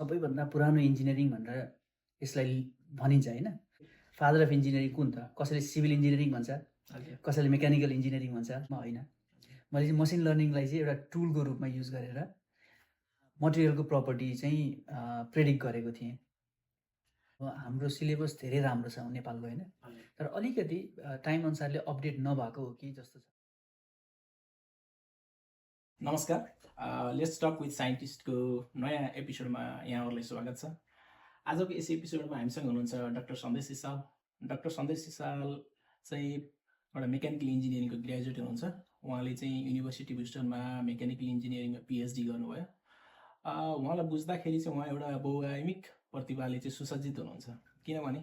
सबैभन्दा पुरानो इन्जिनियरिङ भनेर यसलाई भनिन्छ हैन। फादर अफ इन्जिनियरिङ कुन त? कसैले सिभिल इन्जिनियरिङ भन्छ, कसैले मेकानिकल इन्जिनियरिङ भन्छ, म होइन। मैले चाहिँ मसिन लर्निङलाई चाहिँ एउटा टुलको रूपमा युज गरेर मटेरियलको प्रपर्टी चाहिँ प्रेडिक्ट गरेको थिएँ। हाम्रो सिलेबस धेरै राम्रो छ नेपालको हैन, तर अलिकति टाइम अनुसारले अपडेट नभएको हो कि जस्तो छ। नमस्कार, लेट्स टक विथ साइन्टिस्टको नयाँ एपिसोडमा यहाँहरूलाई स्वागत छ। आजको यस एपिसोडमा हामीसँग हुनुहुन्छ डाक्टर सन्देश रिसाल। डाक्टर सन्देश रिसाल चाहिँ एउटा मेकानिकल इन्जिनियरिङको ग्रेजुएट हुनुहुन्छ। उहाँले चाहिँ युनिभर्सिटी ह्युस्टनमा मेकानिकल इन्जिनियरिङमा पिएचडी गर्नुभयो। उहाँलाई बुझ्दाखेरि चाहिँ उहाँ एउटा बहुआयामिक प्रतिभाले चाहिँ सुसज्जित हुनुहुन्छ, किनभने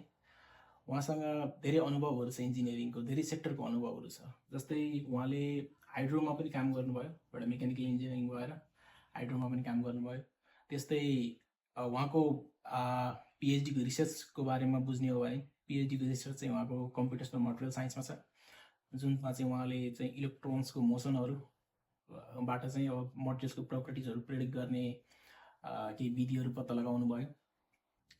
उहाँसँग धेरै अनुभवहरू छ, इन्जिनियरिङको धेरै सेक्टरको अनुभवहरू छ। जस्तै उहाँले हाइड्रोमा पनि काम गर्नुभयो, एउटा मेकानिकल इन्जिनियरिङ भएर हाइड्रोमा पनि काम गर्नुभयो। त्यस्तै उहाँको पिएचडीको रिसर्चको बारेमा बुझ्ने हो भने पिएचडीको रिसर्च चाहिँ उहाँको कम्प्युटेसनल मटेरियल साइन्समा छ, जुनमा चाहिँ उहाँले चाहिँ इलेक्ट्रोन्सको मोसनहरूबाट चाहिँ अब मटेरियल्सको प्रपर्टिजहरू प्रेडिक्ट गर्ने केही विधिहरू पत्ता लगाउनु भयो।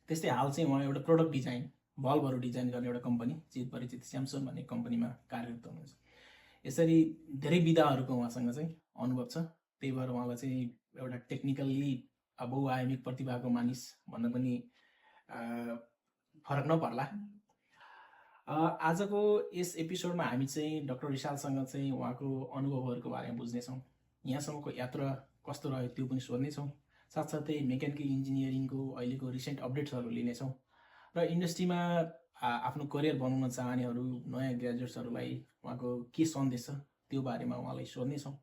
त्यस्तै हाल चाहिँ उहाँ एउटा प्रोडक्ट डिजाइन, बल्बहरू डिजाइन गर्ने एउटा कम्पनी चिर परिचित स्यामसङ भन्ने कम्पनीमा कार्यरत हुनुहुन्छ। यसरी धेरै विधाहरूको उहाँसँग चाहिँ अनुभव छ, त्यही भएर उहाँलाई चाहिँ एउटा टेक्निकल्ली बहुआयामिक प्रतिभाको मानिस भन्न पनि फरक नपर्ला। आजको यस एपिसोडमा हामी चाहिँ डाक्टर रिसालसँग चाहिँ उहाँको अनुभवहरूको बारेमा बुझ्नेछौँ, यहाँसम्मको यात्रा कस्तो रह्यो त्यो पनि सोध्नेछौँ। साथसाथै मेकानिकल इन्जिनियरिङको अहिलेको रिसेन्ट अपडेट्सहरू लिनेछौँ र इन्डस्ट्रीमा आफ्नो करियर बनाउन चाहनेहरू नयाँ ग्रेजुएट्सहरूलाई उहाँको के सन्देश छ त्यो बारेमा उहाँलाई सोध्नेछौँ।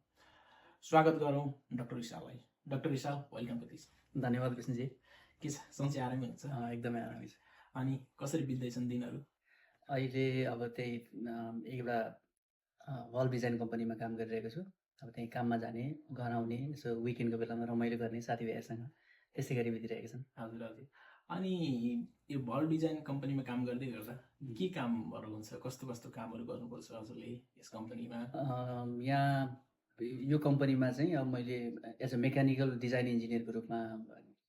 स्वागत गरौँ डाक्टर रिसाललाई। Doctor Risal, welcome to this. धन्यवाद कृष्णजी। के छ, सन्चै आरामै हुन्छ? एकदमै आरामै छ। अनि कसरी बित्दैछन् दिनहरू? अहिले अब त्यही एउटा वल डिजाइन कम्पनीमा काम गरिरहेको छु। अब त्यही काममा जाने, घर आउने, यसो विकेन्डको बेलामा रमाइलो गर्ने साथीभाइहरूसँग, त्यसै गरी बितिरहेका छन्। हजुर हजुर। अनि यो बल्ब डिजाइन कम्पनीमा काम गर्दै गर्दा के कामहरू हुन्छ, कस्तो कस्तो कामहरू गर्नुपर्छ हजुरले यस कम्पनीमा? यहाँ यो कम्पनीमा चाहिँ अब मैले एज अ मेकानिकल डिजाइन इन्जिनियरको रूपमा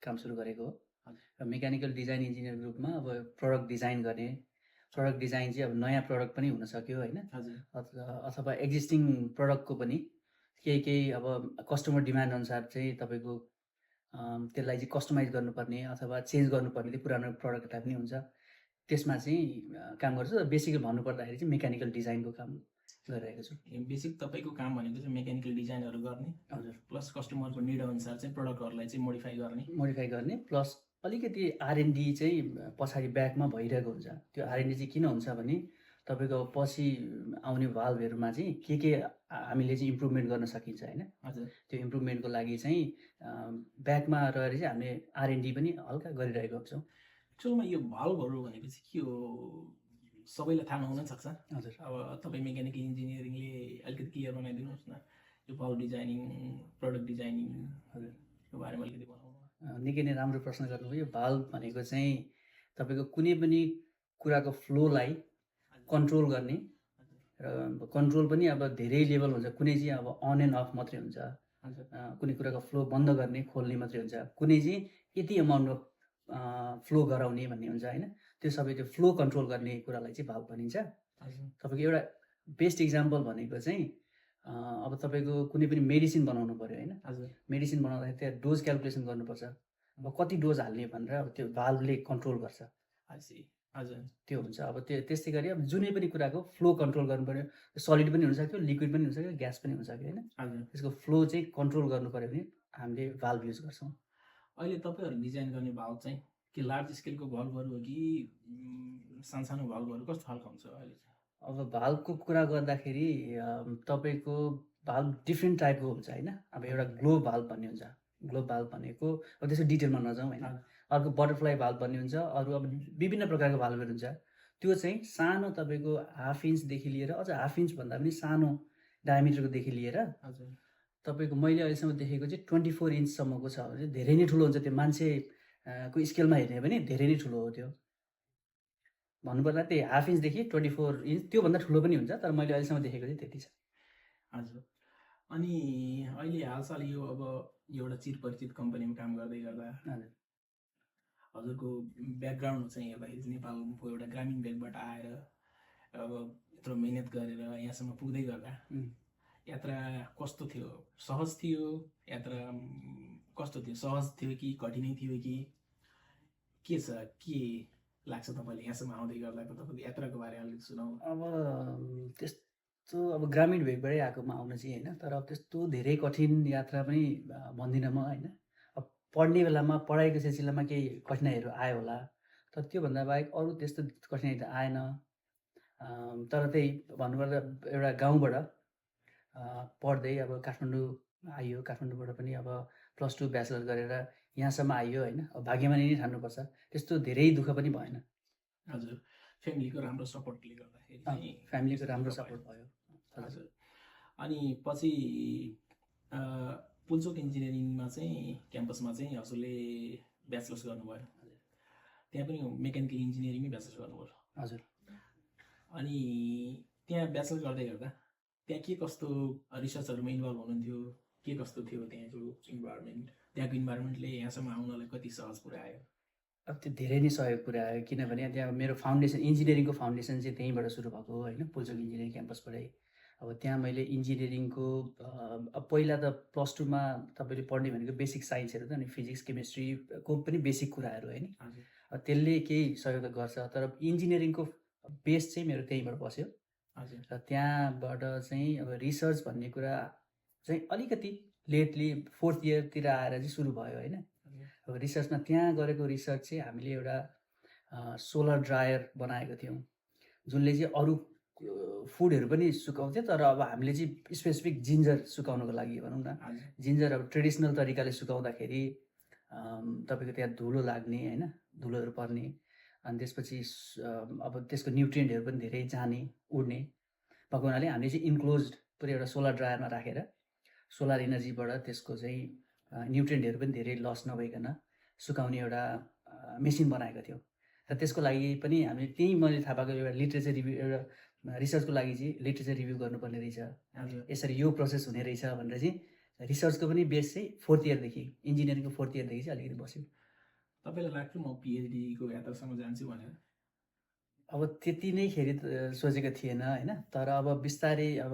काम सुरु गरेको हो। र मेकानिकल डिजाइन इन्जिनियरको रूपमा अब प्रडक्ट डिजाइन गर्ने, प्रडक्ट डिजाइन चाहिँ अब नयाँ प्रडक्ट पनि हुनसक्यो होइन, अथवा एक्जिस्टिङ प्रडक्टको पनि केही अब कस्टमर डिमान्ड अनुसार चाहिँ तपाईँको त्यसलाई चाहिँ कस्टमाइज गर्नुपर्ने अथवा चेन्ज गर्नुपर्ने त्यो पुरानो प्रडक्टलाई पनि हुन्छ, त्यसमा चाहिँ काम गर्छु। बेसिकली भन्नुपर्दाखेरि चाहिँ मेकानिकल डिजाइनको काम गरिरहेको छु। बेसिक तपाईँको काम भनेको चाहिँ मेकानिकल डिजाइनहरू गर्ने, हजुर, प्लस कस्टमरको निड अनुसार चाहिँ प्रडक्टहरूलाई चाहिँ मोडिफाई गर्ने प्लस अलिकति आरएनडी चाहिँ पछाडि ब्याकमा भइरहेको हुन्छ। त्यो आरएनडी चाहिँ किन हुन्छ भने तपाईँको पछि आउने भाल्भहरूमा चाहिँ के हामीले चाहिँ इम्प्रुभमेन्ट गर्न सकिन्छ होइन। हजुर, त्यो इम्प्रुभमेन्टको लागि चाहिँ ब्याकमा रहेर चाहिँ हामीले आरएनडी पनि हल्का गरिरहेको हुन्छौँ। एक्चुअलमा यो भाल्भहरू भनेपछि के हो सबैलाई थाहा नहुन सक्छ। हजुर, अब तपाईँ मेकानिकल इन्जिनियरिङले अलिकति क्लियर बनाइदिनुहोस् न, यो भाल्भ डिजाइनिङ, प्रडक्ट डिजाइनिङ, हजुर, यो बारेमा अलिकति बनाउनु। निकै नै राम्रो प्रश्न गर्नुभयो। यो भाल्भ भनेको चाहिँ तपाईँको कुनै पनि कुराको फ्लोलाई कन्ट्रोल गर्ने, र कन्ट्रोल पनि अब धेरै लेभल हुन्छ। कुनै चाहिँ अब अन एन्ड अफ मात्रै हुन्छ, कुनै कुराको फ्लो बन्द गर्ने खोल्ने मात्रै हुन्छ, कुनै चाहिँ यति अमाउन्टमा फ्लो गराउने भन्ने हुन्छ होइन। त्यो सबै त्यो फ्लो कन्ट्रोल गर्ने कुरालाई चाहिँ भाल्भ भनिन्छ। तपाईँको एउटा बेस्ट इक्जाम्पल भनेको चाहिँ अब तपाईँको कुनै पनि मेडिसिन बनाउनु पऱ्यो होइन। हजुर, मेडिसिन बनाउँदाखेरि त्यहाँ डोज क्यालकुलेसन गर्नुपर्छ। अब कति डोज हाल्ने भनेर अब त्यो भाल्भले कन्ट्रोल गर्छ। हजुर, त्यो हुन्छ। अब त्यस्तै गरी अब जुनै पनि कुराको फ्लो कन्ट्रोल गर्नु पऱ्यो, सलिड पनि हुनसक्यो, लिक्विड पनि हुनसक्यो, ग्यास पनि हुनसक्यो होइन। त्यसको फ्लो चाहिँ कन्ट्रोल गर्नु पऱ्यो भने हामीले भाल्भ युज गर्छौँ। अहिले तपाईँहरू डिजाइन गर्ने भाल्भ चाहिँ के लार्ज स्केलको भाल्भहरू हो कि सानसानो भाल्भहरू, कस्तो खालको हुन्छ अहिले? अब भाल्भको कुरा गर्दाखेरि तपाईँको भाल्भ डिफ्रेन्ट टाइपको हुन्छ होइन। अब एउटा ग्लोब भाल्भ भन्ने हुन्छ। ग्लोब भाल्भ भनेको अब त्यसको डिटेलमा नजाउँ होइन। अर्को बटरफ्लाई भाल्भ भन्ने हुन्छ, अरू अब विभिन्न प्रकारको भाल्भहरू हुन्छ। त्यो चाहिँ सानो तपाईँको 1/2 इन्चदेखि लिएर अझ 1/2 इन्चभन्दा पनि सानो डायमिटरकोदेखि लिएर हजुर तपाईँको मैले अहिलेसम्म देखेको चाहिँ 24 इन्चसम्मको छ। धेरै नै ठुलो हुन्छ, त्यो मान्छेको स्केलमा हेर्ने भने धेरै नै ठुलो हो। त्यो भन्नुपर्दा त्यही 1/2 इन्चदेखि 24 इन्च, त्योभन्दा ठुलो पनि हुन्छ, तर मैले अहिलेसम्म देखेको चाहिँ त्यति छ। हजुर, अनि अहिले हालसाल यो अब एउटा चिर परिचित कम्पनीमा काम गर्दै गर्दा हजुरको ब्याकग्राउन्ड चाहिँ हेर्दाखेरि चाहिँ नेपालको एउटा ग्रामीण ब्यागबाट आएर अब यत्रो मिहिनेत गरेर यहाँसम्म पुग्दै गर्दा यात्रा कस्तो थियो? सहज थियो यात्रा? कस्तो थियो? सहज थियो कि कठिनै थियो कि के छ? के लाग्छ तपाईँले यहाँसम्म आउँदै गर्दाको तपाईँको यात्राको बारे अलिक सुनाउ। अब त्यस्तो अब ग्रामीण भेगबाटै आएकोमा आउन चाहिँ होइन, तर अब त्यस्तो धेरै कठिन यात्रा पनि भन्दिनँ म होइन। अब पढ्ने बेलामा पढाइको सिलसिलामा केही कठिनाइहरू आयो होला, तर त्योभन्दा बाहेक अरू त्यस्तो कठिनाइ त आएन। तर त्यही भन्नुपर्दा एउटा गाउँबाट पढ्दै अब काठमाडौँ आइयो, काठमाडौँबाट पनि अब +2 ब्याचलर गरेर यहाँसम्म आइयो होइन। अब भाग्यमानी नै ठान्नुपर्छ, त्यस्तो धेरै दुःख पनि भएन। हजुर, फ्यामिलीको राम्रो सपोर्टले गर्दाखेरि चाहिँ फ्यामिलीको राम्रो सपोर्ट भयो। हजुर, अनि पछि पुल्चोक इन्जिनियरिङमा चाहिँ क्याम्पसमा चाहिँ हजुरले ब्याचलर्स गर्नुभयो। त्यहाँ पनि मेकानिकल इन्जिनियरिङमै ब्याचलर्स गर्नुभयो। हजुर, अनि त्यहाँ ब्याचलर गर्दै गर्दा त्यहाँ के कस्तो रिसर्चहरूमा इन्भल्भ हुनुहुन्थ्यो? के कस्तो थियो त्यहाँको इन्भाइरोमेन्ट? त्यहाँको इन्भाइरोमेन्टले यहाँसम्म आउनलाई कति सहज पुऱ्यायो? अब त्यो धेरै नै सहयोग पुऱ्यायो, किनभने त्यहाँ मेरो फाउन्डेसन, इन्जिनियरिङको फाउन्डेसन चाहिँ त्यहीँबाट सुरु भएको हो होइन, पुल्चोक इन्जिनियरिङ क्याम्पसबाटै। अब त्यहाँ मैले इन्जिनियरिङको अब पहिला त +2मा तपाईँले पढ्ने भनेको बेसिक साइन्सहरू त, अनि फिजिक्स केमिस्ट्रीको पनि बेसिक कुराहरू होइन। अब त्यसले केही सहयोग त गर्छ, तर इन्जिनियरिङको बेस चाहिँ मेरो त्यहीँबाट बस्यो। र त्यहाँबाट चाहिँ अब रिसर्च भन्ने कुरा चाहिँ अलिकति लेटली 4th इयरतिर आएर चाहिँ सुरु भयो होइन। अब रिसर्चमा त्यहाँ गरेको रिसर्च चाहिँ हामीले एउटा सोलर ड्रायर बनाएको थियौँ, जुनले चाहिँ अरू फुडहरू पनि सुकाउँथ्यो, तर अब हामीले चाहिँ स्पेसिफिक जिन्जर सुकाउनको लागि भनौँ न। जिन्जर अब ट्रेडिसनल तरिकाले सुकाउँदाखेरि तपाईँको त्यहाँ धुलो लाग्ने होइन, धुलोहरू पर्ने, अनि त्यसपछि अब त्यसको न्युट्रिएन्टहरू पनि धेरै जाने, उड्ने भएको हुनाले हामीले चाहिँ इन्क्लोज्ड पुरै एउटा सोलर ड्रायरमा राखेर सोलर इनर्जीबाट त्यसको चाहिँ न्युट्रिएन्टहरू पनि धेरै लस नभइकन सुकाउने एउटा मेसिन बनाएको थियौँ। र त्यसको लागि पनि हामीले त्यहीँ मैले थाहा पाएको एउटा लिट्रेचर रिभ्यू, एउटा रिसर्चको लागि चाहिँ लिट्रेचर रिभ्यू गर्नुपर्ने रहेछ, यसरी यो प्रोसेस हुने रहेछ भनेर चाहिँ रिसर्चको पनि बेस चाहिँ 4th इयरदेखि, इन्जिनियरिङको 4th इयरदेखि चाहिँ अलिकति बस्यो। तपाईँलाई लाग्थ्यो म पिएचडीको यात्रासँग जान्छु भनेर? अब त्यति नै खेरि सोचेको थिएन होइन, तर अब बिस्तारै अब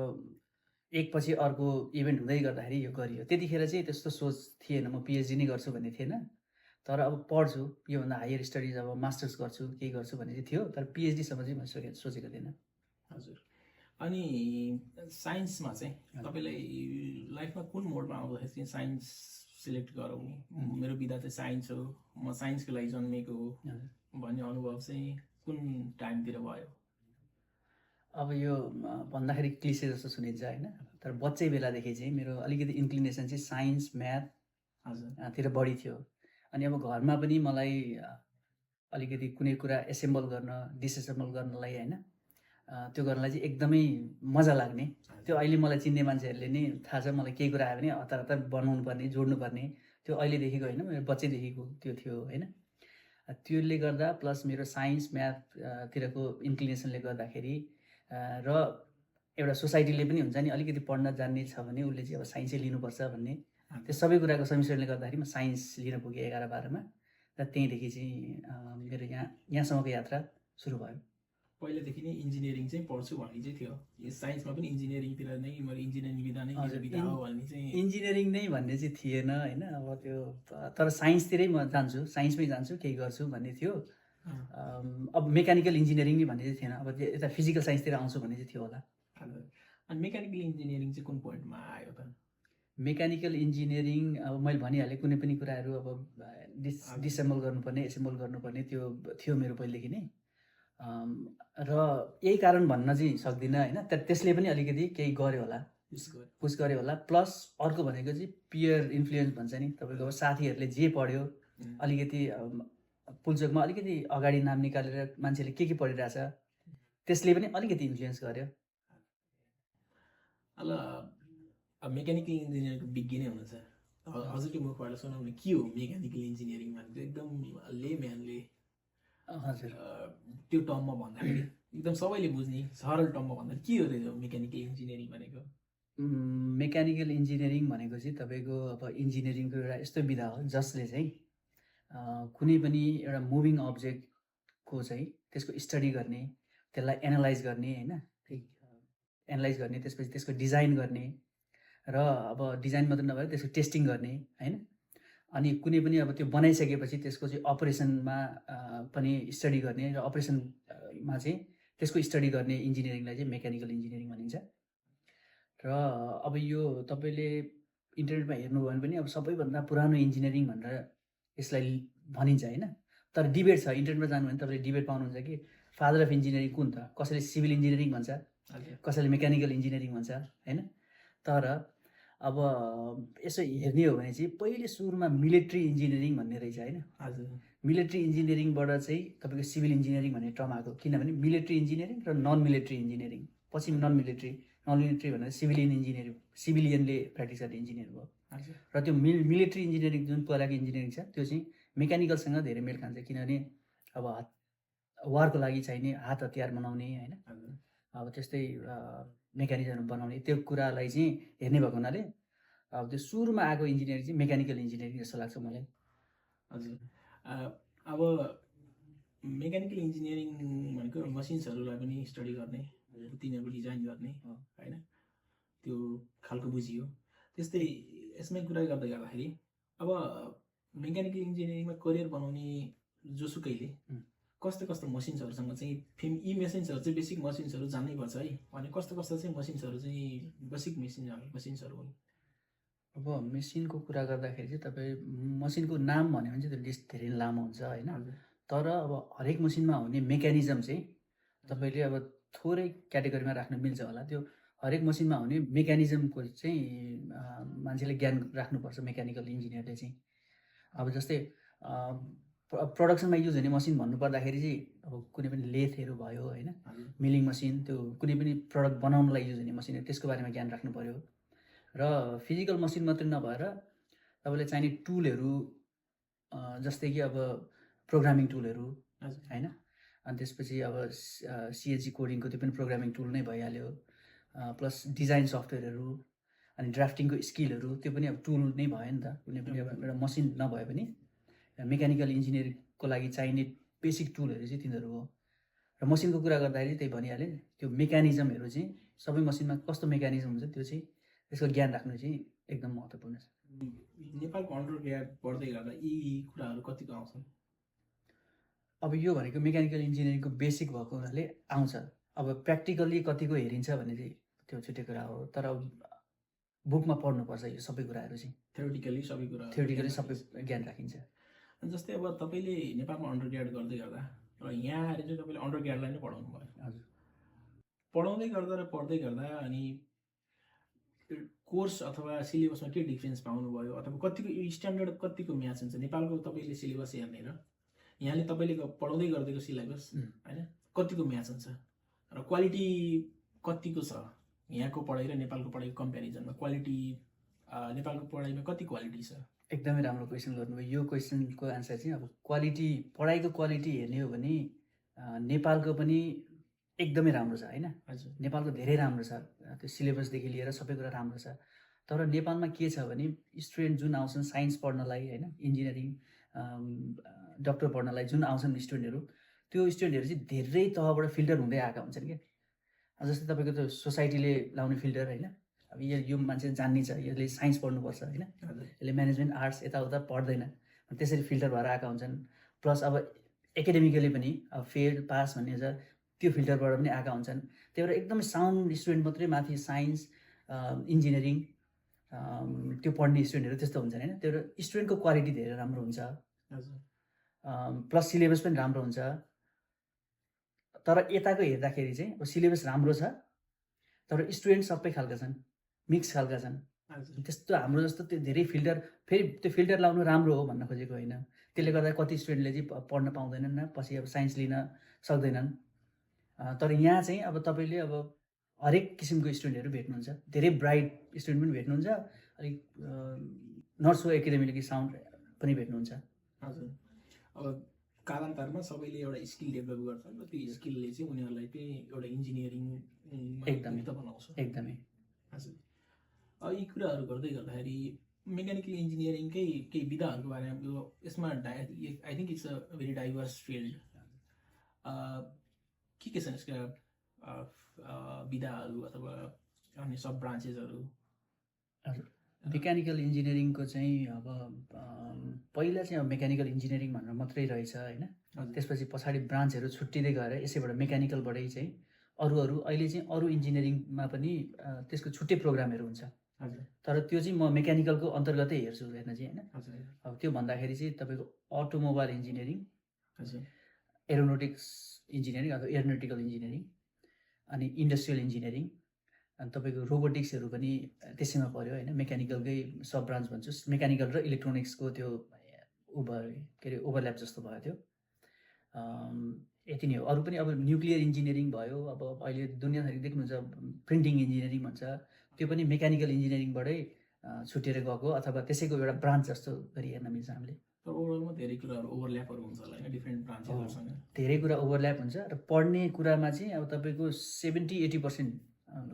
एकपछि अर्को इभेन्ट हुँदै गर्दाखेरि यो गरियो। त्यतिखेर चाहिँ त्यस्तो सोच थिएन म पिएचडी नै गर्छु भन्ने थिएन, तर अब पढ्छु, योभन्दा हायर स्टडिज अब मास्टर्स गर्छु, केही गर्छु भन्ने चाहिँ थियो, तर पिएचडीसम्म चाहिँ मैले सोचेको थिएन। हजुर, अनि साइन्समा चाहिँ तपाईँलाई लाइफमा कुन मोडमा आउँदाखेरि चाहिँ साइन्स सिलेक्ट गरौँ, मेरो विधा चाहिँ साइन्स हो, म साइन्सको लागि जन्मेको हो भन्ने अनुभव चाहिँ कुन टाइमतिर भयो? अब यो भन्दाखेरि क्लिसे जस्तो सुनिन्छ होइन, तर बच्चै बेलादेखि चाहिँ मेरो अलिकति इन्क्लिनेसन चाहिँ साइन्स म्याथतिर बढी थियो। अनि अब घरमा पनि मलाई अलिकति कुनै कुरा एसेम्बल गर्न, डिसएसेम्बल गर्नलाई होइन, त्यो गर्नलाई चाहिँ एकदमै मजा लाग्ने। त्यो अहिले मलाई चिन्ने मान्छेहरूले नै थाहा छ, मलाई केही कुरा आयो भने हतार हतार बनाउनु पर्ने, जोड्नु पर्ने, त्यो अहिलेदेखिको होइन, मेरो बच्चैदेखिको त्यो थियो होइन। त्यसले गर्दा प्लस मेरो साइन्स म्याथतिरको इन्क्लिनेसनले गर्दाखेरि र एउटा सोसाइटीले पनि हुन्छ नि अलिकति पढ्न जान्ने छ भने उसले चाहिँ अब साइन्सै लिनुपर्छ भन्ने, त्यो सबै कुराको समिश्रणले गर्दाखेरि म साइन्स लिन पुगेँ 11-12मा, र त्यहीँदेखि चाहिँ मेरो यहाँसम्मको यात्रा सुरु भयो। पहिलादेखि नै इन्जिनियरिङ चाहिँ पढ्छु भन्ने चाहिँ थियो, साइन्समा पनि इन्जिनियरिङतिर नै मेरो इन्जिनियरिङ विधा नै विधा हो भन्ने चाहिँ? इन्जिनियरिङ नै भन्ने चाहिँ थिएन होइन, अब त्यो तर साइन्सतिरै म जान्छु, साइन्समै जान्छु, केही गर्छु भन्ने थियो। अब मेकानिकल इन्जिनियरिङ नै भन्ने चाहिँ थिएन, अब यता फिजिकल साइन्सतिर आउँछु भन्ने चाहिँ थियो होला। अनि मेकानिकल इन्जिनियरिङ चाहिँ कुन पोइन्टमा आयो त? मेकानिकल इन्जिनियरिङ अब मैले भनिहालेँ, कुनै पनि कुराहरू अब डिसेम्बल गर्नुपर्ने, एसेम्बल गर्नुपर्ने त्यो थियो मेरो पहिलेदेखि नै। र यही कारण भन्न चाहिँ सक्दिनँ होइन, तर त्यसले पनि अलिकति केही गर्यो होला, पुस गर्यो होला। प्लस अर्को भनेको चाहिँ पियर इन्फ्लुएन्स भन्छ नि, तपाईँको साथीहरूले जे पढ्यो, अलिकति पुल्चोकमा अलिकति अगाडि नाम निकालेर मान्छेले के पढिरहेछ, त्यसले पनि अलिकति इन्फ्लुएन्स गर्यो। अब मेकानिकल इन्जिनियरको विज्ञ नै हुनुहुन्छ, हजुरको मुखबाट सुनाउनु के हो मेकानिकल इन्जिनियरिङ भनेको? एकदम लेम्यानले हजुर त्यो टर्ममा भन्दाखेरि एकदम सबैले बुझ्ने सरल टर्ममा भन्दाखेरि के हो त्यो मेकानिकल इन्जिनियरिङ भनेको? मेकानिकल इन्जिनियरिङ भनेको चाहिँ तपाईँको अब इन्जिनियरिङको एउटा यस्तो विधा हो जसले चाहिँ कुनै पनि एउटा मुभिङ अब्जेक्टको चाहिँ त्यसको स्टडी गर्ने, त्यसलाई एनालाइज गर्ने होइन, एनालाइज गर्ने, त्यसपछि त्यसको डिजाइन गर्ने र अब डिजाइन मात्रै नभएर त्यसको टेस्टिङ गर्ने होइन। अनि कुनै पनि अब त्यो बनाइसकेपछि त्यसको चाहिँ अपरेसनमा पनि स्टडी गर्ने र अपरेसनमा चाहिँ त्यसको स्टडी गर्ने इन्जिनियरिङलाई चाहिँ मेकानिकल इन्जिनियरिङ भनिन्छ। र अब यो तपाईँले इन्टरनेटमा हेर्नुभयो भने पनि अब सबैभन्दा पुरानो इन्जिनियरिङ भनेर यसलाई भनिन्छ होइन। तर डिबेट छ, इन्टरनेटमा जानुभयो भने तपाईँले डिबेट पाउनुहुन्छ कि फादर अफ इन्जिनियरिङ कुन त, कसैले सिभिल इन्जिनियरिङ भन्छ, कसैले मेकानिकल इन्जिनियरिङ भन्छ होइन। तर अब यसो हेर्ने हो भने चाहिँ पहिले सुरुमा मिलिट्री इन्जिनियरिङ भन्ने रहेछ होइन। मिलिट्री इन्जिनियरिङबाट चाहिँ तपाईँको सिभिल इन्जिनियरिङ भन्ने टर्म आएको, किनभने मिलिट्री इन्जिनियरिङ र नन मिलिट्री इन्जिनियरिङ, पछि नन मिलिट्री भनेर सिभिलियन इन्जिनियरिङ, सिभिलियनले प्र्याक्टिस गर्ने इन्जिनियर भयो। र त्यो मिलिट्री इन्जिनियरिङ जुन पहिलाको इन्जिनियरिङ छ त्यो चाहिँ मेकानिकलसँग धेरै मेल खान्छ, किनभने अब वारको लागि चाहिने हात हतियार बनाउने होइन, अब त्यस्तै मेकानिजमहरू बनाउने त्यो कुरालाई चाहिँ हेर्ने भएको हुनाले अब त्यो सुरुमा आएको इन्जिनियरिङ चाहिँ मेकानिकल इन्जिनियरिङ जस्तो लाग्छ मलाई। हजुर, अब मेकानिकल इन्जिनियरिङ भनेको मसिन्सहरूलाई पनि स्टडी गर्ने, तिनीहरूको डिजाइन गर्ने होइन, त्यो खालको बुझियो। त्यस्तै यसमै कुरा गर्दाखेरि अब मेकानिकल इन्जिनियरिङमा करियर बनाउने जोसुकैले कस्तो कस्तो मसिन्सहरूसँग चाहिँ यी मेसिन्सहरू चाहिँ बेसिक मसिन्सहरू जान्नै पर्छ है, अनि कस्तो कस्तो चाहिँ मसिन्सहरू चाहिँ बेसिक मसिन्सहरू हुन्। अब मेसिनको कुरा गर्दाखेरि चाहिँ तपाईँ मसिनको नाम भन्यो भने चाहिँ त्यो लिस्ट धेरै लामो हुन्छ होइन। तर अब हरेक मसिनमा हुने मेकानिजम चाहिँ तपाईँले अब थोरै क्याटेगोरीमा राख्न मिल्छ होला। त्यो हरेक मसिनमा हुने मेकानिजमको चाहिँ मान्छेले ज्ञान राख्नुपर्छ मेकानिकल इन्जिनियरले चाहिँ। अब जस्तै प्रोडक्सनमा युज हुने मसिन भन्नुपर्दाखेरि चाहिँ अब कुनै पनि लेथहरू भयो होइन, मिलिङ मसिन, त्यो कुनै पनि प्रडक्ट बनाउनलाई युज हुने मसिन, त्यसको बारेमा ज्ञान राख्नु पऱ्यो। र फिजिकल मसिन मात्रै नभएर तपाईँले चाहिने टुलहरू जस्तै कि अब प्रोग्रामिङ टुलहरू होइन, अनि त्यसपछि अब सिएचजी कोडिङको त्यो पनि प्रोग्रामिङ टुल नै भइहाल्यो, प्लस डिजाइन सफ्टवेयरहरू, अनि ड्राफ्टिङको स्किलहरू त्यो पनि अब टुल नै भयो नि त। कुनै पनि अब एउटा मसिन नभए पनि मेकानिकल इन्जिनियरिङको लागि चाहिने बेसिक टुलहरू चाहिँ तिनीहरू हो। र मसिनको कुरा गर्दाखेरि त्यही भनिहालेँ नि, त्यो मेकानिजमहरू चाहिँ सबै मसिनमा कस्तो मेकानिजम हुन्छ त्यो चाहिँ त्यसको ज्ञान राख्नु चाहिँ एकदम महत्त्वपूर्ण छ। नेपालको अन्डरग्रेड पढ्दै गर्दा यी कुराहरू कतिको आउँछन्? अब यो भनेको मेकानिकल इन्जिनियरिङको बेसिक भएको हुनाले आउँछ। अब प्र्याक्टिकल्ली कतिको हेरिन्छ भने चाहिँ त्यो छुट्टै कुरा हो, तर बुकमा पढ्नुपर्छ यो सबै कुराहरू चाहिँ। थ्योरिटिकली सबै ज्ञान राखिन्छ। जस्तै अब तपाईँले नेपालमा अन्डरग्रेड गर्दै गर्दा र यहाँ आएर चाहिँ तपाईँले अन्डरग्रेडलाई नै पढाउनु भयो। हजुर, पढाउँदै गर्दा र पढ्दै गर्दा अनि कोर्स अथवा सिलेबसमा के डिफ्रेन्स पाउनुभयो, अथवा कतिको स्ट्यान्डर्ड कतिको म्याच हुन्छ नेपालको तपाईँले सिलेबस हेर्ने र यहाँले तपाईँले पढाउँदै गरिदिएको सिलेबस होइन कतिको म्याच हुन्छ, र क्वालिटी कतिको छ यहाँको पढाइ र नेपालको पढाइको कम्पेरिजनमा? क्वालिटी नेपालको पढाइमा कति क्वालिटी छ? एकदमै राम्रो क्वेसन गर्नुभयो। यो क्वेसनको आन्सर चाहिँ अब क्वालिटी, पढाइको क्वालिटी हेर्ने हो भने नेपालको पनि एकदमै राम्रो छ होइन। हजुर, नेपालको धेरै राम्रो छ, त्यो सिलेबसदेखि लिएर सबै कुरा राम्रो छ। तर नेपालमा के छ भने स्टुडेन्ट जुन आउँछन् साइन्स पढ्नलाई होइन, इन्जिनियरिङ डक्टर पढ्नलाई जुन आउँछन् स्टुडेन्टहरू, त्यो स्टुडेन्टहरू चाहिँ धेरै तहबाट फिल्टर हुँदै आएका हुन्छन् क्या। जस्तै तपाईँको त्यो सोसाइटीले लाउने फिल्टर होइन, अब यो मान्छे जान्ने छ, यसले साइन्स पढ्नुपर्छ होइन, यसले म्यानेजमेन्ट आर्ट्स यताउता पढ्दैन, त्यसरी फिल्टर भएर आएका हुन्छन्। प्लस अब एकाडेमिकली पनि अब फेल पास भन्ने छ, त्यो फिल्टरबाट पनि आएका हुन्छन्। त्यही भएर एकदमै साउन्ड स्टुडेन्ट मात्रै माथि साइन्स इन्जिनियरिङ त्यो पढ्ने स्टुडेन्टहरू त्यस्तो हुन्छन् होइन। त्यही भएर स्टुडेन्टको क्वालिटी धेरै राम्रो हुन्छ, प्लस सिलेबस पनि राम्रो हुन्छ। तर यताको हेर्दाखेरि चाहिँ अब सिलेबस राम्रो छ तर स्टुडेन्ट सबै खालका छन्, मिक्स खालका छन्। त्यस्तो हाम्रो जस्तो त्यो धेरै फिल्टर, फेरि त्यो फिल्टर लाउनु राम्रो हो भन्न खोजेको होइन। त्यसले गर्दा कति स्टुडेन्टले चाहिँ पढ्न पाउँदैनन्, पछि अब साइन्स लिन सक्दैनन्। तर यहाँ चाहिँ अब तपाईँले अब हरेक किसिमको स्टुडेन्टहरू भेट्नुहुन्छ, धेरै ब्राइट स्टुडेन्ट पनि भेट्नुहुन्छ, अलिक नट सो एकाडेमिकली साउन्ड पनि भेट्नुहुन्छ। हजुर, अब कालान्तरमा सबैले एउटा स्किल डेभलप गर्छन् र त्यो स्किलले चाहिँ उनीहरूलाई चाहिँ एउटा इन्जिनियरिङ एकदमै बनाउँछ। एकदमै। हजुर, अब यी कुराहरू गर्दै गर्दाखेरि मेकानिकल इन्जिनियरिङकै केही विधाहरूको बारेमा यसमा I think it's a very diverse field. के छन् यसका विधाहरू अथवा अन्य सब ब्रान्चेसहरू? मेकानिकल इन्जिनियरिङको चाहिँ अब पहिला चाहिँ अब मेकानिकल इन्जिनियरिङ भनेर मात्रै रहेछ होइन। त्यसपछि पछाडि ब्रान्चहरू छुट्टिँदै गएर यसैबाट मेकानिकलबाटै चाहिँ अरू अहिले चाहिँ अरू इन्जिनियरिङमा पनि त्यसको छुट्टै प्रोग्रामहरू हुन्छ। तर त्यो चाहिँ म मेकानिकलको अन्तर्गतै हेर्छु हेर्न चाहिँ होइन। अब त्यो भन्दाखेरि चाहिँ तपाईँको अटोमोबाइल इन्जिनियरिङ, एरोनोटिक्स इन्जिनियरिङ अथवा एरोनोटिकल इन्जिनियरिङ, अनि इन्डस्ट्रियल इन्जिनियरिङ, अनि तपाईँको रोबोटिक्सहरू पनि त्यसैमा पऱ्यो होइन। मेकानिकलकै सब ब्रान्च भन्छु। मेकानिकल र इलेक्ट्रोनिक्सको त्यो ओभरल्याप जस्तो भयो त्यो। यति नै हो। अरू पनि अब न्युक्लियर इन्जिनियरिङ भयो। अब अहिले दुनियाँभरि देख्नुहुन्छ प्रिन्टिङ इन्जिनियरिङ भन्छ, त्यो पनि मेकानिकल इन्जिनियरिङबाटै छुटेर गएको अथवा त्यसैको एउटा ब्रान्च जस्तो गरी हेर्न मिल्छ हामीले। तर ओभरअलमा धेरै कुराहरू ओभरल्यापहरू हुन्छ होला होइन डिफ्रेन्ट ब्रान्चेसहरूसँग। धेरै कुरा ओभरल्याप हुन्छ र पढ्ने कुरामा चाहिँ अब तपाईँको 70-80%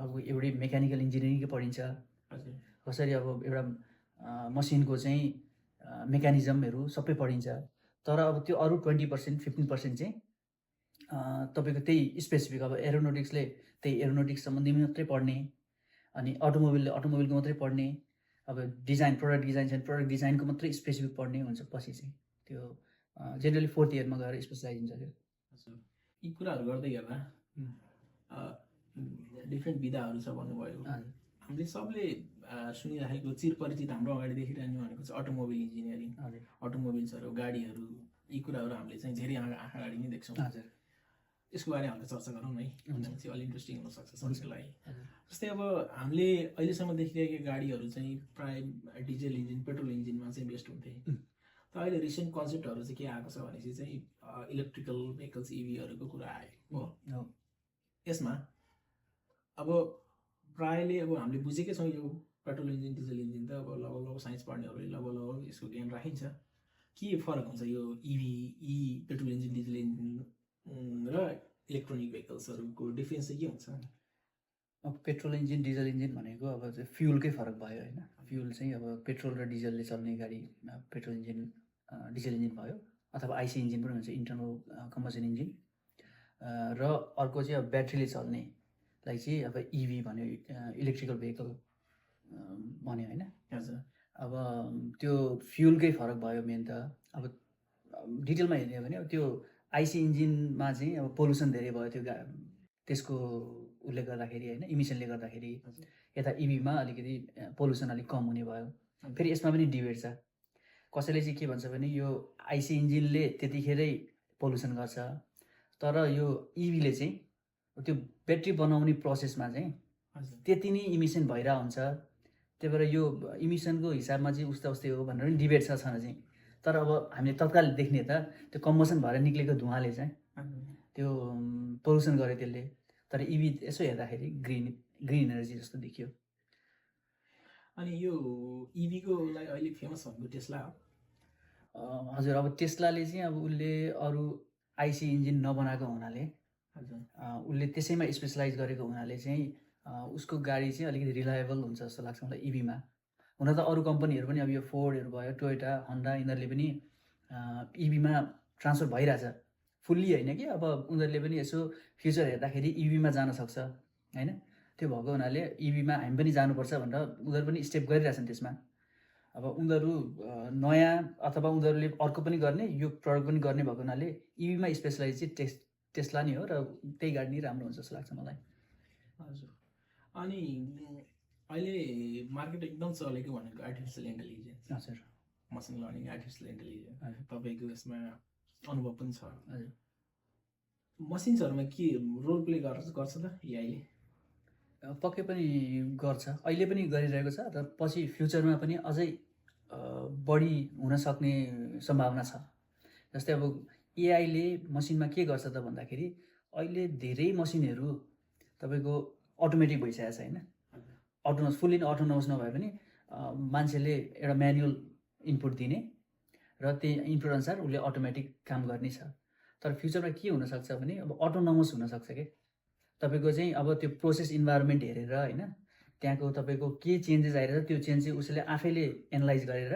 अब एउटै मेकानिकल इन्जिनियरिङकै पढिन्छ। कसरी अब एउटा मसिनको चाहिँ मेकानिजमहरू सबै पढिन्छ। तर अब त्यो अरू 20%-15% चाहिँ तपाईँको त्यही स्पेसिफिक अब एरोनोटिक्सले त्यही एरोनोटिक्स सम्बन्धी मात्रै पढ्ने, अनि अटोमोबाइलले अटोमोबाइलको मात्रै पढ्ने, अब डिजाइन प्रडक्ट डिजाइन चाहिँ प्रडक्ट डिजाइनको मात्रै स्पेसिफिक पढ्ने हुन्छ। पछि चाहिँ त्यो जेनरली 4th इयरमा गएर स्पेसलाइज हुन्छ त्यो। यी कुराहरू गर्दै गर्दा डिफ्रेन्ट विधाहरू छ भन्नुभयो। हामीले सबले सुनिराखेको चिरपरिचित हाम्रो अगाडि देखिरहने भनेको चाहिँ अटोमोबाइल इन्जिनियरिङ, अटोमोबाइल्सहरू, गाडीहरू, यी कुराहरू हामीले चाहिँ धेरै आँखा अगाडि नै देख्छौँ। यसको बारेमा हामीले चर्चा गरौँ है, चाहिँ अलि इन्ट्रेस्टिङ हुनसक्छ सबैको लागि। जस्तै अब हामीले अहिलेसम्म देखिरहेको गाडीहरू चाहिँ प्राय डिजल इन्जिन, पेट्रोल इन्जिनमा चाहिँ बेस्ट हुन्थे। तर अहिले रिसेन्ट कन्सेप्टहरू चाहिँ के आएको छ भनेपछि चाहिँ इलेक्ट्रिकल भेहिकल्स, इभीहरूको कुरा आयो हो। यसमा अब प्रायले अब हामीले बुझेकै छौँ यो पेट्रोल इन्जिन, डिजल इन्जिन त अब लगभग साइन्स पढ्नेहरूले लगभग यसको ज्ञान राखिन्छ। के फरक हुन्छ यो इभी, पेट्रोल इन्जिन, डिजल इन्जिन र इलेक्ट्रोनिक भेहिकल्सहरूको डिफ्रेन्स चाहिँ के हुन्छ? अब पेट्रोल इन्जिन, डिजल इन्जिन भनेको अब चाहिँ फ्युलकै फरक भयो होइन। फ्युल चाहिँ अब पेट्रोल र डिजलले चल्ने गाडी पेट्रोल इन्जिन, डिजल इन्जिन भयो, अथवा आइसी इन्जिन पनि हुन्छ, इन्टरनल कम्बसन इन्जिन। र अर्को चाहिँ अब ब्याट्रीले चल्नेलाई चाहिँ अब इभी भन्यो, इलेक्ट्रिकल भेहिकल भन्यो होइन। अब त्यो फ्युलकै फरक भयो मेन त। अब डिटेलमा हेर्ने हो भने अब त्यो आइसी इन्जिनमा चाहिँ अब पोल्युसन धेरै भयो त्यो त्यसको उसले गर्दाखेरि होइन, इमिसनले गर्दाखेरि। यता इभीमा अलिकति पोल्युसन अलिक कम हुने भयो। फेरि यसमा पनि डिबेट छ। कसैले चाहिँ के भन्छ भने यो आइसी इन्जिनले त्यतिखेरै पोल्युसन गर्छ, तर यो इभीले चाहिँ त्यो ब्याट्री बनाउने प्रोसेसमा चाहिँ त्यति नै इमिसन भइरहेको हुन्छ। त्यही भएर यो इमिसनको हिसाबमा चाहिँ उस्तै हो भनेर पनि डिबेट छ चाहिँ। तर अब हामीले तत्काल देख्ने त त्यो कम्बसन भएर निक्लेको धुवाँले चाहिँ त्यो पोल्युसन गर्यो त्यसले। तर इभी यसो हेर्दाखेरि ग्रिन एनर्जी जस्तो देखियो। अनि यो इभीको लागि अहिले फेमस भनेको टेस्ला हो। हजुर, अब टेस्लाले चाहिँ अब उसले अरू आइसी इन्जिन नबनाएको हुनाले, उसले त्यसैमा स्पेसलाइज गरेको हुनाले चाहिँ उसको गाडी चाहिँ अलिकति रिलायबल हुन्छ जस्तो लाग्छ मलाई इभीमा। हुन त अरू कम्पनीहरू पनि अब यो फोर्डहरू भयो, टोयोटा, होन्डा, यिनीहरूले पनि इभीमा ट्रान्सफर भइरहेछ। फुल्ली होइन कि अब उनीहरूले पनि यसो फ्युचर हेर्दाखेरि इभीमा जान सक्छ होइन। त्यो भएको हुनाले इभीमा हामी पनि जानुपर्छ भनेर उनीहरू पनि स्टेप गरिरहेछन् त्यसमा। अब उनीहरू नयाँ अथवा उनीहरूले अर्को पनि गर्ने, यो प्रडक्ट पनि गर्ने भएको हुनाले इभीमा स्पेसलाइज चाहिँ टेस्ला नै हो र त्यही गाडी नै राम्रो हुन्छ जस्तो लाग्छ मलाई। हजुर, अनि अहिले मार्केट एकदम चलेको भनेको आर्टिफिसियल इन्टेलिजेन्स। हजुर, मसिन लर्निङ, आर्टिफिसियल इन्टेलिजेन्स तपाईँको यसमा अनुभव पनि छ। हजुर, मसिन्सहरूमा के रोल प्ले गर्छ त एआईले? पक्कै पनि गर्छ, अहिले पनि गरिरहेको छ र पछि फ्युचरमा पनि अझै बढी हुन सक्ने सम्भावना छ। जस्तै अब एआईले मसिनमा के गर्छ त भन्दाखेरि अहिले धेरै मसिनहरू तपाईँको अटोमेटिक भइसकेको छ होइन। अटोनोमस, फुल्ली अटोनोमस नभए पनि मान्छेले एउटा म्यानुअल इनपुट दिने र त्यही इनपुट अनुसार उसले अटोमेटिक काम गर्ने छ। तर फ्युचरमा के हुनसक्छ भने अब अटोनोमस हुनसक्छ कि तपाईँको चाहिँ अब त्यो प्रोसेस इन्भाइरोमेन्ट हेरेर होइन, त्यहाँको तपाईँको के चेन्जेस आइरहेछ त्यो चेन्ज चाहिँ उसले आफैले एनालाइज गरेर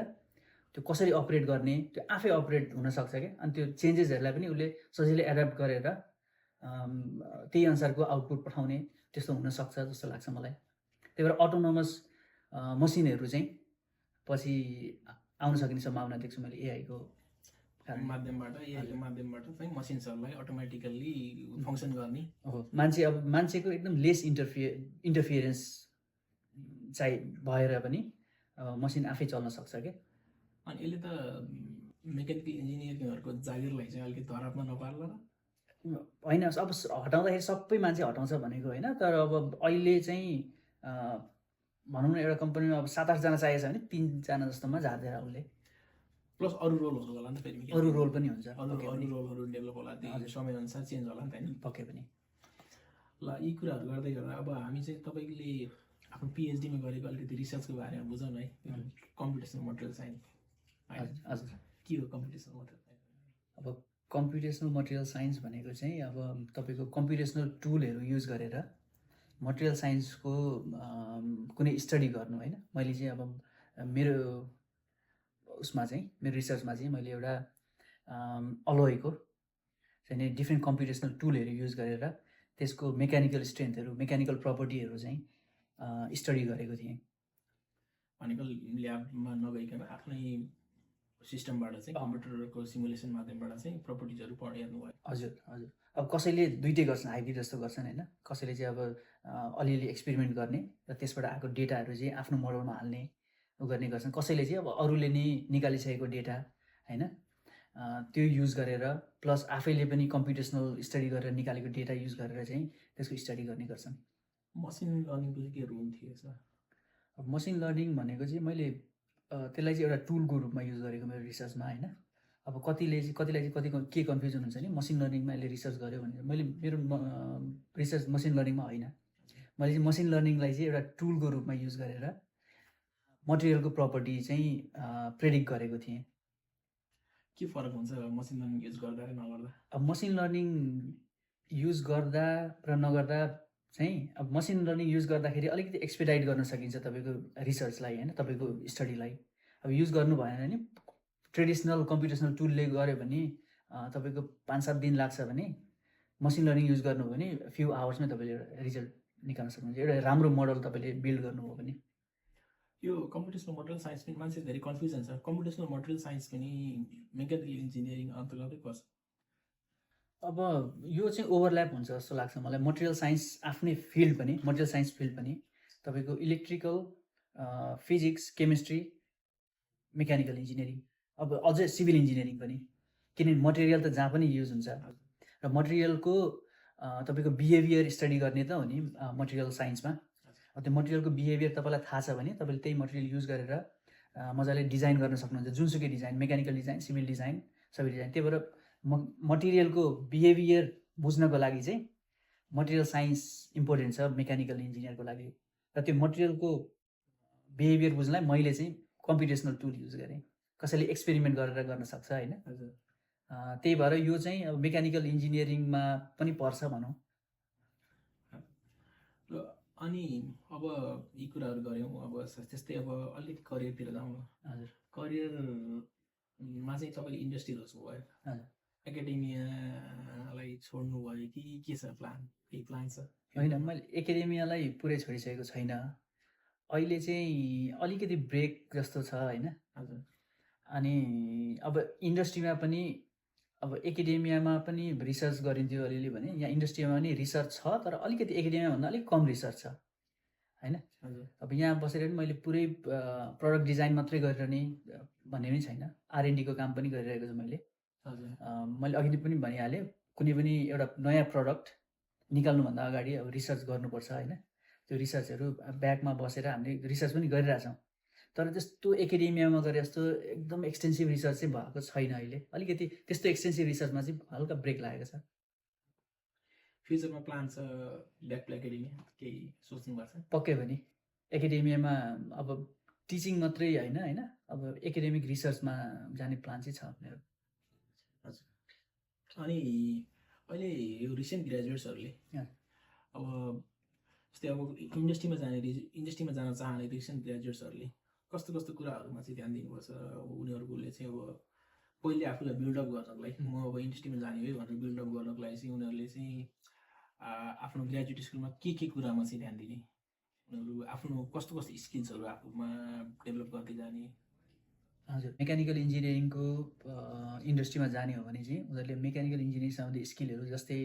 त्यो कसरी अपरेट गर्ने त्यो आफै अपरेट हुनसक्छ क्या। अनि त्यो चेन्जेसहरूलाई पनि उसले सजिलै एडप्ट गरेर त्यही अनुसारको आउटपुट पठाउने त्यस्तो हुनसक्छ जस्तो लाग्छ मलाई। त्यही भएर अटोनोमस मसिनहरू चाहिँ पछि आउन सक्ने सम्भावना देख्छु मैले एआईको माध्यमबाट एआईको माध्यमबाट चाहिँ मसिन्सहरूलाई अटोमेटिकल्ली फङ्सन गर्ने। हो, मान्छेको एकदम लेस इन्टरफियरेन्स चाहिँ भएर पनि मसिन आफै चल्न सक्छ क्या। अनि यसले त मेकानिकल इन्जिनियरिङहरूको जागिरलाई चाहिँ अलिकति धरापमा नपार्ला र? होइन, अब हटाउँदाखेरि सबै मान्छे हटाउँछ भनेको होइन, तर अब अहिले चाहिँ भनौँ न एउटा कम्पनीमा अब 7-8 जना चाहिएको छ भने 3 जना जस्तोमा झार्दैन उसले। प्लस अरू रोलहरू होला नि त फेरि, अरू रोल पनि हुन्छ, अरू रोलहरू डेभलप होला, त्यो समयअनुसार चेन्ज होला नि त होइन? पक्कै पनि। ल यी कुराहरू गर्दै गर्दा अब हामी चाहिँ तपाईँले आफ्नो पिएचडीमा गरेको अलिकति रिसर्चको बारेमा बुझौँ है। कम्प्युटेसनल मटेरियल साइन्स हजुर, के हो कम्प्युटेसनल मटेरियल साइन्स? अब कम्प्युटेसनल मटेरियल साइन्स भनेको चाहिँ अब तपाईँको कम्प्युटेसनल टुलहरू युज गरेर मटेरियल साइन्सको कुनै स्टडी गर्नु होइन। मैले चाहिँ अब मेरो उसमा चाहिँ मेरो रिसर्चमा चाहिँ मैले एउटा अलोयको चाहिँ डिफ्रेन्ट कम्प्युटेसनल टुलहरू युज गरेर त्यसको मेकानिकल स्ट्रेन्थहरू मेकानिकल प्रपर्टीहरू चाहिँ स्टडी गरेको थिएँ। भनेको ल्याबमा नगइकन आफ्नै सिस्टमबाट चाहिँ कम्प्युटरको सिमुलेसन माध्यमबाट चाहिँ प्रपर्टिजहरू हेर्नु भयो? हजुर हजुर। अब कसैले दुइटै गर्छन्, हाइब्रिड जस्तो गर्छन् होइन। कसैले चाहिँ अब अलिअलि एक्सपेरिमेन्ट गर्ने र त्यसबाट आएको डेटाहरू चाहिँ आफ्नो मोडलमा हाल्ने गर्ने गर्छन्। कसैले चाहिँ अब अरूले नै निकालिसकेको डेटा होइन त्यो युज गरेर प्लस आफैले पनि कम्प्युटेसनल स्टडी गरेर निकालेको डेटा युज गरेर चाहिँ त्यसको स्टडी गर्ने गर्छन्। मसिन लर्निङको चाहिँ के रोल थिएछ? अब मसिन लर्निङ भनेको चाहिँ मैले त्यसलाई चाहिँ एउटा टुलको रूपमा युज गरेको मेरो रिसर्चमा होइन। अब कतिलाई चाहिँ के कन्फ्युजन हुन्छ नि मसिन लर्निङमा यसले रिसर्च गर्यो भने, मैले मेरो रिसर्च मसिन लर्निङमा होइन। मैले चाहिँ मसिन लर्निङलाई चाहिँ एउटा टुलको रूपमा युज गरेर मटेरियलको प्रपर्टी चाहिँ प्रेडिक्ट गरेको थिएँ। के फरक हुन्छ मसिन लर्निङ युज गर्दा र नगर्दा? अब मसिन लर्निङ युज गर्दा र नगर्दा चाहिँ अब मसिन लर्निङ युज गर्दाखेरि अलिकति एक्सपेडाइट गर्न सकिन्छ तपाईँको रिसर्चलाई होइन, तपाईँको स्टडीलाई। अब युज गर्नु भएन भने ट्रेडिसनल कम्प्युटेसनल टुलले गऱ्यो भने तपाईँको 5-7 दिन लाग्छ भने मसिन लर्निङ युज गर्नु हो भने फ्यु आवर्समै तपाईँले रिजल्ट निकाल्न सक्नुहुन्छ, एउटा राम्रो मोडल तपाईँले बिल्ड गर्नुभयो भने। यो कम्प्युटेसनल मटेरियल साइन्स पनि मान्छे धेरै कन्फ्युजन छ। कम्प्युटेसनल मटेरियल साइन्स पनि मेकानिकल इन्जिनियरिङ अन्तर्गतै पर्छ? अब यो चाहिँ ओभरल्याप हुन्छ जस्तो लाग्छ मलाई। मटेरियल साइन्स आफ्नै फिल्ड पनि, मटेरियल साइन्स फिल्ड पनि तपाईँको electrical, physics, chemistry, mechanical engineering, अब अझै सिभिल इन्जिनियरिङ पनि, किनभने मटेरियल त जहाँ पनि युज हुन्छ र मटेरियलको तपाईँको बिहेभियर स्टडी गर्ने त हो नि मटेरियल साइन्समा। त्यो मटेरियलको बिहेभियर तपाईँलाई थाहा छ भने तपाईँले त्यही मटेरियल युज गरेर मजाले डिजाइन गर्न सक्नुहुन्छ, जुनसुकै design, mechanical design, civil design, सबै डिजाइन। त्यही भएर मटेरियलको बिहेभियर बुझ्नको लागि चाहिँ मटेरियल साइन्स इम्पोर्टेन्ट छ मेकानिकल इन्जिनियरको लागि। र त्यो मटेरियलको बिहेभियर बुझ्नलाई मैले चाहिँ कम्प्युटेसनल टुल युज गरेँ। कसैले एक्सपेरिमेन्ट गरेर गर्न सक्छ होइन। त्यही भएर यो चाहिँ अब मेकानिकल इन्जिनियरिङमा पनि पर्छ भनौँ। अनि अब यी कुराहरू गऱ्यौँ, अब त्यस्तै अब अलिकति करियरतिर जाउँ न। हजुर। करियरमा चाहिँ तपाईँले इन्डस्ट्री रोज्नुभयो, एकाडेमियालाई छोड्नु भयो कि के छ प्लान? केही प्लान छ? होइन, मैले एकाडेमियालाई पुरै छोडिसकेको छैन। अहिले चाहिँ अलिकति ब्रेक जस्तो छ होइन। हजुर। अनि अब इन्डस्ट्रीमा पनि अब एकाडेमियामा पनि रिसर्च गरिन्थ्यो अलिअलि भने, यहाँ इन्डस्ट्रीमा पनि रिसर्च छ तर अलिकति एकाडेमियाभन्दा अलिक कम रिसर्च छ होइन। अब यहाँ बसेर पनि मैले पुरै प्रडक्ट डिजाइन मात्रै गरिरहने भन्ने पनि छैन, R&Dको काम पनि गरिरहेको छु मैले। मैले अघि पनि भनिहालेँ, कुनै पनि एउटा नयाँ प्रडक्ट निकाल्नुभन्दा अगाडि अब रिसर्च गर्नुपर्छ होइन। त्यो रिसर्चहरू ब्याकमा बसेर हामीले रिसर्च पनि गरिरहेछौँ, तर त्यस्तो एकाडेमियामा गरे जस्तो एकदम एक्सटेन्सिभ रिसर्च चाहिँ भएको छैन अहिले। अलिकति त्यस्तो एक्सटेन्सिभ रिसर्चमा चाहिँ हल्का ब्रेक लागेको छ। फ्युचरमा प्लान छ ब्याक टु एकाडेमिया, केही सोच्नु भएको छ? पक्कै पनि एकाडेमियामा अब टिचिङ मात्रै होइन, अब एकाडेमिक रिसर्चमा जाने प्लान चाहिँ छ मेरो। हजुर। अनि अहिले यो रिसेन्ट ग्रेजुएट्सहरूले अब जस्तै अब इन्डस्ट्रीमा जान चाहने रिसेन्ट ग्रेजुएट्सहरूले कस्तो कस्तो कुराहरूमा चाहिँ ध्यान दिनुपर्छ? उनीहरूले चाहिँ अब पहिले आफूलाई बिल्डअप गर्नको लागि म अब इन्डस्ट्रीमा जाने है भनेर बिल्डअप गर्नको लागि चाहिँ उनीहरूले चाहिँ आफ्नो ग्रेजुएट स्कुलमा के कुरामा चाहिँ ध्यान दिने? उनीहरू आफ्नो कस्तो कस्तो स्किल्सहरू आफूमा डेभलप गर्दै जाने? हजुर, मेकानिकल इन्जिनियरिङको इन्डस्ट्रीमा जाने हो भने चाहिँ उनीहरूले मेकानिकल इन्जिनियरिङ सम्बन्धी स्किलहरू जस्तै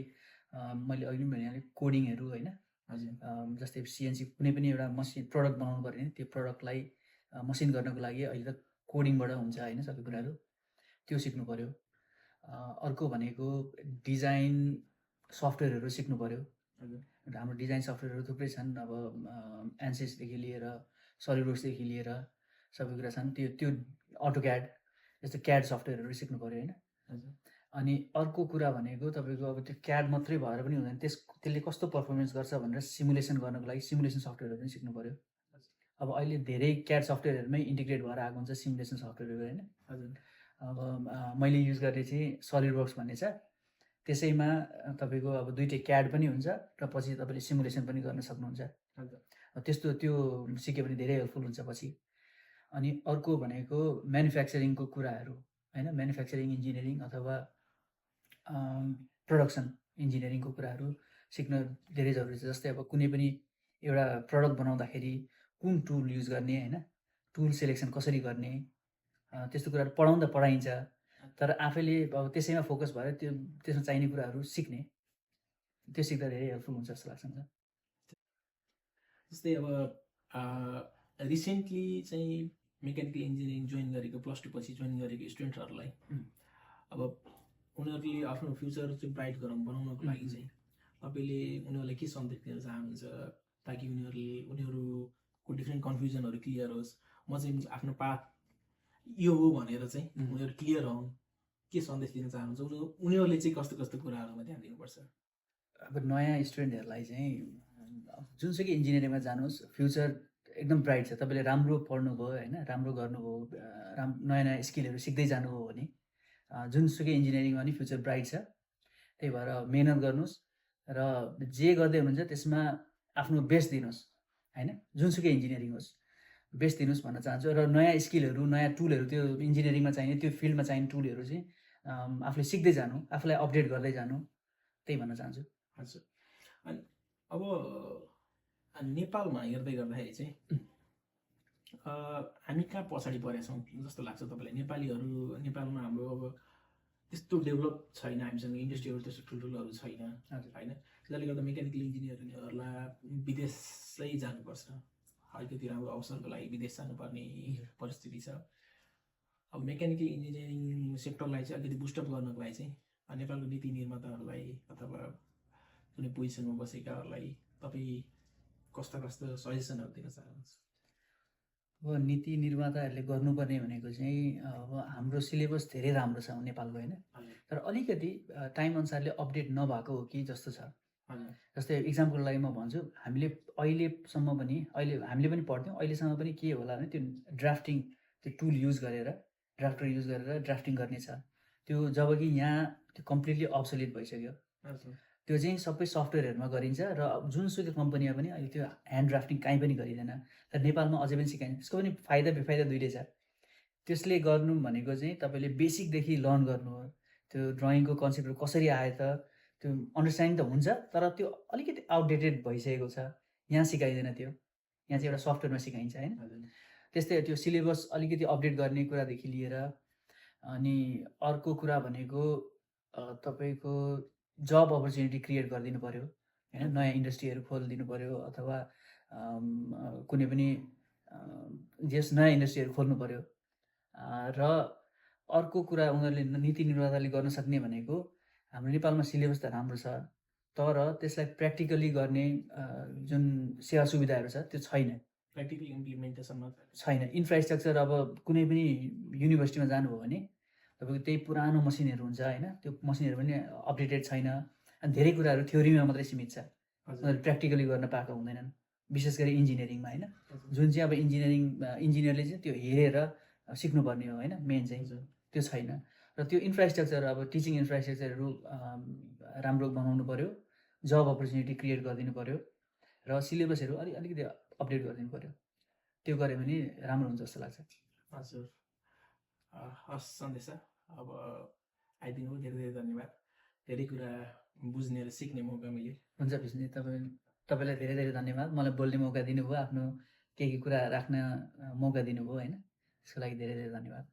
मैले अघि पनि भनिहालेँ कोडिङहरू होइन, हजुर जस्तै सिएनसी कुनै पनि एउटा मसिन प्रडक्ट बनाउनु पऱ्यो भने त्यो प्रडक्टलाई मसिन गर्नको लागि अहिले त कोडिङबाट हुन्छ होइन सबै कुराहरू, त्यो सिक्नु पऱ्यो। अर्को भनेको डिजाइन सफ्टवेयरहरू सिक्नु पऱ्यो। हजुर हाम्रो डिजाइन सफ्टवेयरहरू थुप्रै छन्, अब एन्सिसदेखि लिएर सलिडवर्क्सदेखि लिएर सबै कुरा छन्। त्यो अटोक्याड जस्तो क्याड सफ्टवेयरहरू सिक्नु पऱ्यो होइन। हजुर अनि अर्को कुरा भनेको तपाईँको अब त्यो क्याड मात्रै भएर पनि हुँदैन, त्यसले कस्तो पर्फर्मेन्स गर्छ भनेर सिमुलेसन गर्नको लागि सिमुलेसन सफ्टवेयरहरू पनि सिक्नु पऱ्यो। अब अहिले धेरै क्याड सफ्टवेयरहरूमै इन्टिग्रेट भएर आएको हुन्छ सिमुलेसन सफ्टवेयरहरू होइन। हजुर अब मैले युज गर्ने चाहिँ सलिडवर्क्स भन्ने छ, त्यसैमा तपाईँको अब दुइटै क्याड पनि हुन्छ र पछि तपाईँले सिमुलेसन पनि गर्न सक्नुहुन्छ। त्यस्तो त्यो सिक्यो भने धेरै हेल्पफुल हुन्छ पछि। अनि अर्को भनेको म्यानुफ्याक्चरिङको कुराहरू होइन, म्यानुफ्याक्चरिङ इन्जिनियरिङ अथवा प्रोडक्सन इन्जिनियरिङको कुराहरू सिक्न धेरै जरुरी छ। जस्तै अब कुनै पनि एउटा प्रडक्ट बनाउँदाखेरि कुन टुल युज गर्ने होइन, टुल सेलेक्सन कसरी गर्ने, त्यस्तो कुराहरू पढाउँदा पढाइन्छ, तर आफैले अब त्यसैमा फोकस भएर त्यसमा चाहिने कुराहरू सिक्ने, त्यो सिक्दा धेरै हेल्पफुल हुन्छ जस्तो लाग्छ मलाई। जस्तै अब रिसेन्टली चाहिँ मेकानिकल इन्जिनियरिङ जोइन गरेको +2 पछि जोइन गरेको स्टुडेन्टहरूलाई अब उनीहरूले आफ्नो फ्युचर चाहिँ ब्राइट बनाउनको लागि चाहिँ तपाईँले उनीहरूलाई के सन्देश दिन चाहनुहुन्छ ताकि उनीहरूको डिफ्रेन्ट कन्फ्युजनहरू क्लियर होस्? म चाहिँ आफ्नो पाथ यो हो भनेर चाहिँ उनीहरू क्लियर हुन्, के सन्देश दिन चाहनुहुन्छ? उनीहरूले चाहिँ कस्तो कस्तो कुराहरूमा ध्यान दिनुपर्छ? अब नयाँ स्टुडेन्टहरूलाई चाहिँ जुनसुकै इन्जिनियरिङमा जानुहोस्, फ्युचर एकदम ब्राइट छ। तपाईँले राम्रो पढ्नुभयो होइन, राम्रो गर्नुभयो, नयाँ नयाँ स्किलहरू सिक्दै जानुभयो भने जुनसुकै इन्जिनियरिङमा नि फ्युचर ब्राइट छ। त्यही भएर मेहनत गर्नुहोस् र जे गर्दै हुनुहुन्छ त्यसमा आफ्नो बेस्ट दिनुहोस् होइन, जुनसुकै इन्जिनियरिङ होस् बेस्ट दिनुहोस् भन्न चाहन्छु। र नयाँ स्किलहरू, नयाँ टुलहरू, त्यो इन्जिनियरिङमा चाहिने, त्यो फिल्डमा चाहिने टुलहरू चाहिँ आफूले सिक्दै जानु, आफूलाई अपडेट गर्दै जानु, त्यही भन्न चाहन्छु। हजुर, अनि अब नेपालमा हेर्दै गर्दाखेरि चाहिँ हामी कहाँ पछाडि परेका छौँ जस्तो लाग्छ तपाईँलाई? नेपालमा हाम्रो अब त्यस्तो डेभलप छैन, हामीसँग इन्डस्ट्रीहरू त्यस्तो ठुल्ठुलोहरू छैन होइन। त्यसले गर्दा मेकानिकल इन्जिनियरहरूलाई विदेशै जानुपर्छ, अलिकति राम्रो अवसरको लागि विदेश जानुपर्ने परिस्थिति छ। अब मेकानिकल इन्जिनियरिङ सेक्टरलाई चाहिँ अलिकति बुस्टअप गर्नको लागि चाहिँ नेपालको नीति निर्माताहरूलाई अथवा कुनै पोजिसनमा बसेकाहरूलाई तपाईँ कस्ता सजेसनहरू दिन चाहनुहुन्छ? अब नीति निर्माताहरूले गर्नुपर्ने भनेको चाहिँ अब हाम्रो सिलेबस धेरै राम्रो छ नेपालको होइन, तर अलिकति टाइम अनुसारले अपडेट नभएको हो कि जस्तो छ। जस्तै इक्जाम्पलको लागि म भन्छु, हामीले हामीले पनि पढ्थ्यौँ, अहिलेसम्म पनि के होला भने त्यो ड्राफ्टिङ, त्यो टुल युज गरेर ड्राफ्टर युज गरेर ड्राफ्टिङ गर्ने छ। त्यो जब कि यहाँ त्यो कम्प्लिटली अब्सोलिट भइसक्यो। त्यो चाहिँ सबै सफ्टवेयरहरूमा गरिन्छ र जुनसुकै कम्पनीमा पनि अहिले त्यो ह्यान्ड ड्राफ्टिङ कहीँ पनि गरिँदैन। तर नेपालमा अझै पनि सिकाइन्छ। त्यसको पनि फाइदा बेफाइदा दुइटै छ। त्यसले गर्नु भनेको चाहिँ तपाईँले बेसिकदेखि लर्न गर्नु हो, त्यो ड्रइङको कन्सेप्टहरू कसरी आयो त, त्यो अन्डरस्ट्यान्डिङ त हुन्छ, तर त्यो अलिकति आउटडेटेड भइसकेको छ, यहाँ सिकाइँदैन। त्यो यहाँ चाहिँ एउटा सफ्टवेयरमा सिकाइन्छ होइन। त्यस्तै त्यो सिलेबस अलिकति अपडेट गर्ने कुरादेखि लिएर, अनि अर्को कुरा भनेको तपाईँको जब अपर्च्युनिटी क्रिएट गरिदिनु पऱ्यो होइन, नयाँ इन्डस्ट्रीहरू खोलिदिनु पऱ्यो अथवा कुनै पनि नयाँ इन्डस्ट्रीहरू खोल्नु पऱ्यो। र अर्को कुरा उनीहरूले नीति निर्माताले गर्न सक्ने भनेको हाम्रो नेपालमा सिलेबस त राम्रो छ, तर त्यसलाई प्र्याक्टिकली गर्ने जुन सेवा सुविधाहरू छ त्यो छैन, प्र्याक्टिकल इम्प्लिमेन्टेसनमा छैन। इन्फ्रास्ट्रक्चर अब कुनै पनि युनिभर्सिटीमा जानुभयो भने तपाईँको त्यही पुरानो मसिनहरू हुन्छ होइन, त्यो मसिनहरू पनि अपडेटेड छैन। अनि धेरै कुराहरू थ्योरीमा मात्रै सीमित छ, उनीहरूले प्र्याक्टिकली गर्न पाएको हुँदैनन्, विशेष गरी इन्जिनियरिङमा होइन। जुन चाहिँ अब इन्जिनियरले चाहिँ त्यो हेरेर सिक्नुपर्ने हो होइन, मेन चाहिँ त्यो छैन। र त्यो इन्फ्रास्ट्रक्चर, अब टिचिङ इन्फ्रास्ट्रक्चरहरू राम्रो बनाउनु पऱ्यो, जब अपर्च्युनिटी क्रिएट गरिदिनु पऱ्यो, र सिलेबसहरू अलिकति अपडेट गरिदिनु पऱ्यो। त्यो गऱ्यो भने राम्रो हुन्छ जस्तो लाग्छ। हजुर हस् सन्देश सर, अब आइदिनु धेरै धेरै धन्यवाद। धेरै कुरा बुझ्ने र सिक्ने मौका मिल्यो। हुन्छ विष्णु, तपाईँलाई धेरै धेरै धन्यवाद। मलाई बोल्ने मौका दिनुभयो, आफ्नो केही कुरा राख्न मौका दिनुभयो होइन, त्यसको लागि धेरै धेरै धन्यवाद।